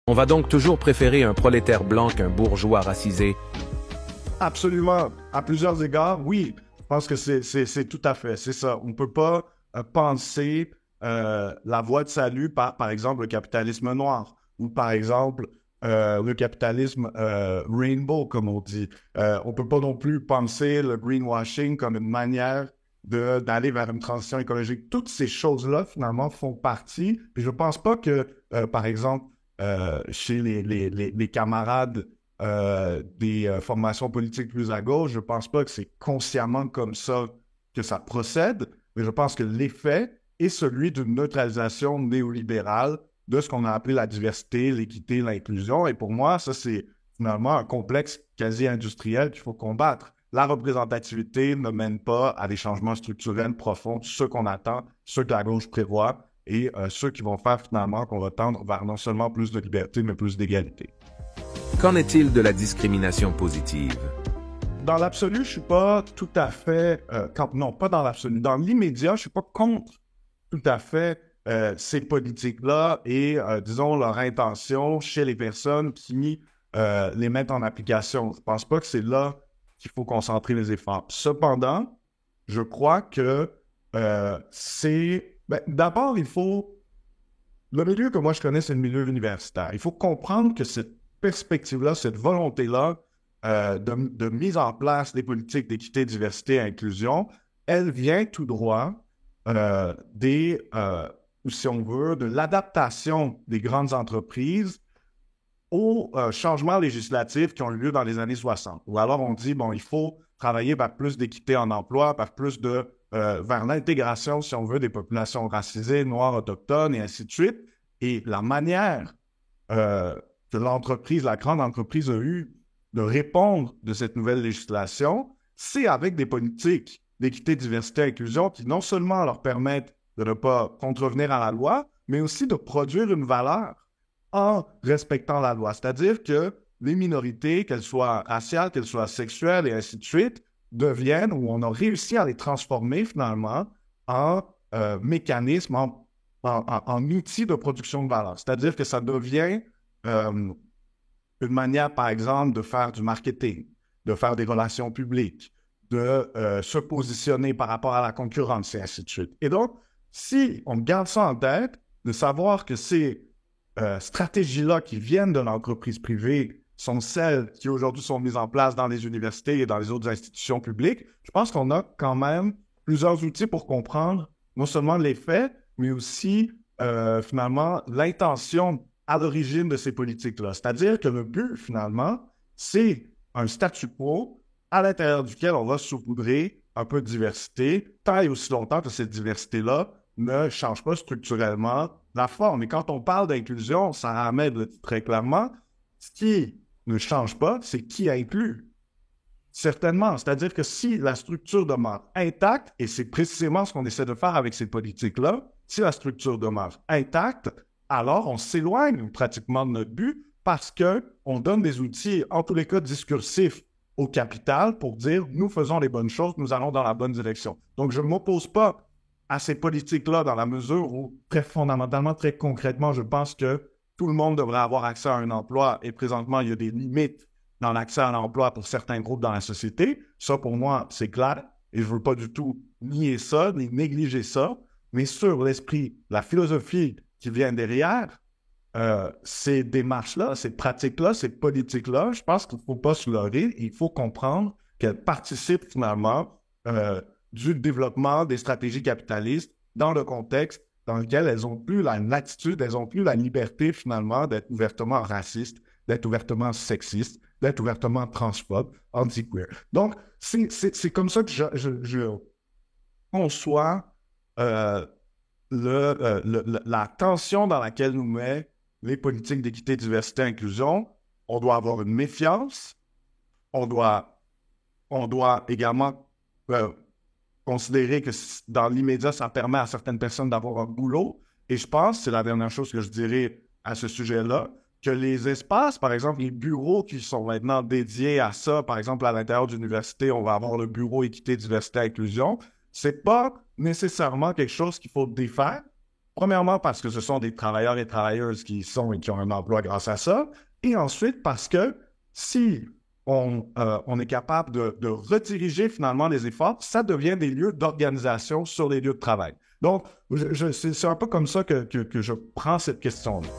On va donc toujours préférer un prolétaire blanc qu'un bourgeois racisé. Absolument. À plusieurs égards, oui. Je pense que c'est tout à fait, c'est ça. On ne peut pas penser la voie de salut par exemple, le capitalisme noir ou, par exemple, le capitalisme rainbow, comme on dit. On ne peut pas non plus penser le greenwashing comme une manière d'aller vers une transition écologique. Toutes ces choses-là, finalement, font partie. Puis je ne pense pas que, par exemple, chez les camarades des formations politiques plus à gauche, je ne pense pas que c'est consciemment comme ça que ça procède, mais je pense que l'effet est celui d'une neutralisation néolibérale de ce qu'on a appelé la diversité, l'équité, l'inclusion. Et pour moi, ça, c'est finalement un complexe quasi-industriel qu'il faut combattre. La représentativité ne mène pas à des changements structurels profonds, ceux qu'on attend, ceux que la gauche prévoit, et ceux qui vont faire finalement qu'on va tendre vers non seulement plus de liberté, mais plus d'égalité. Qu'en est-il de la discrimination positive? Dans l'absolu, je ne suis pas tout à fait... non, pas dans l'absolu. Dans l'immédiat, je ne suis pas contre tout à fait ces politiques-là et, disons, leur intention chez les personnes qui les mettent en application. Je ne pense pas que c'est là qu'il faut concentrer les efforts. Cependant, je crois que c'est... d'abord, il faut... Le milieu que moi je connais, c'est le milieu universitaire. Il faut comprendre que cette perspective-là, cette volonté-là de mise en place des politiques d'équité, diversité et inclusion, elle vient tout droit si on veut, de l'adaptation des grandes entreprises aux changements législatifs qui ont eu lieu dans les années 60. Ou alors on dit, bon, il faut travailler vers plus d'équité en emploi, vers plus vers l'intégration, si on veut, des populations racisées, noires, autochtones, et ainsi de suite. Et la manière que la grande entreprise a eu de répondre de cette nouvelle législation, c'est avec des politiques d'équité, diversité et inclusion qui non seulement leur permettent de ne pas contrevenir à la loi, mais aussi de produire une valeur en respectant la loi. C'est-à-dire que les minorités, qu'elles soient raciales, qu'elles soient sexuelles et ainsi de suite, deviennent, ou on a réussi à les transformer finalement en mécanismes, en outils de production de valeur. C'est-à-dire que ça devient une manière, par exemple, de faire du marketing, de faire des relations publiques, de se positionner par rapport à la concurrence et ainsi de suite. Et donc, si on garde ça en tête, de savoir que ces stratégies-là qui viennent de l'entreprise privée sont celles qui aujourd'hui sont mises en place dans les universités et dans les autres institutions publiques, je pense qu'on a quand même plusieurs outils pour comprendre non seulement les faits, mais aussi finalement l'intention à l'origine de ces politiques-là. C'est-à-dire que le but, finalement, c'est un statu quo à l'intérieur duquel on va saupoudrer un peu de diversité, tant et aussi longtemps que cette diversité-là ne change pas structurellement la forme. Et quand on parle d'inclusion, ça ramène très clairement, ce qui ne change pas, c'est qui inclut. Certainement. C'est-à-dire que si la structure demeure intacte, et c'est précisément ce qu'on essaie de faire avec ces politiques-là, si la structure demeure intacte, alors on s'éloigne pratiquement de notre but parce qu'on donne des outils, en tous les cas discursifs, au capital pour dire « nous faisons les bonnes choses, nous allons dans la bonne direction ». Donc, je ne m'oppose pas à ces politiques-là dans la mesure où, très fondamentalement, très concrètement, je pense que tout le monde devrait avoir accès à un emploi et présentement, il y a des limites dans l'accès à l'emploi pour certains groupes dans la société. Ça, pour moi, c'est clair et je ne veux pas du tout nier ça, ni négliger ça, mais sur l'esprit, la philosophie qui vient derrière, ces démarches-là, ces pratiques-là, ces politiques-là, je pense qu'il ne faut pas se leurrer, il faut comprendre qu'elles participent finalement du développement des stratégies capitalistes dans le contexte dans lequel elles n'ont plus la latitude, elles n'ont plus la liberté finalement d'être ouvertement racistes, d'être ouvertement sexistes, d'être ouvertement transphobes, anti-queer. Donc, c'est comme ça que je conçois la tension dans laquelle nous met les politiques d'équité, diversité, inclusion. On doit avoir une méfiance. On doit également considérer que dans l'immédiat, ça permet à certaines personnes d'avoir un boulot. Et je pense, c'est la dernière chose que je dirais à ce sujet-là, que les espaces, par exemple, les bureaux qui sont maintenant dédiés à ça, par exemple, à l'intérieur de l'université, on va avoir le bureau équité, diversité, inclusion, c'est pas nécessairement quelque chose qu'il faut défaire. Premièrement, parce que ce sont des travailleurs et travailleuses qui sont et qui ont un emploi grâce à ça. Et ensuite, parce que si on est capable de rediriger finalement les efforts, ça devient des lieux d'organisation sur les lieux de travail. Donc, c'est un peu comme ça que je prends cette question-là.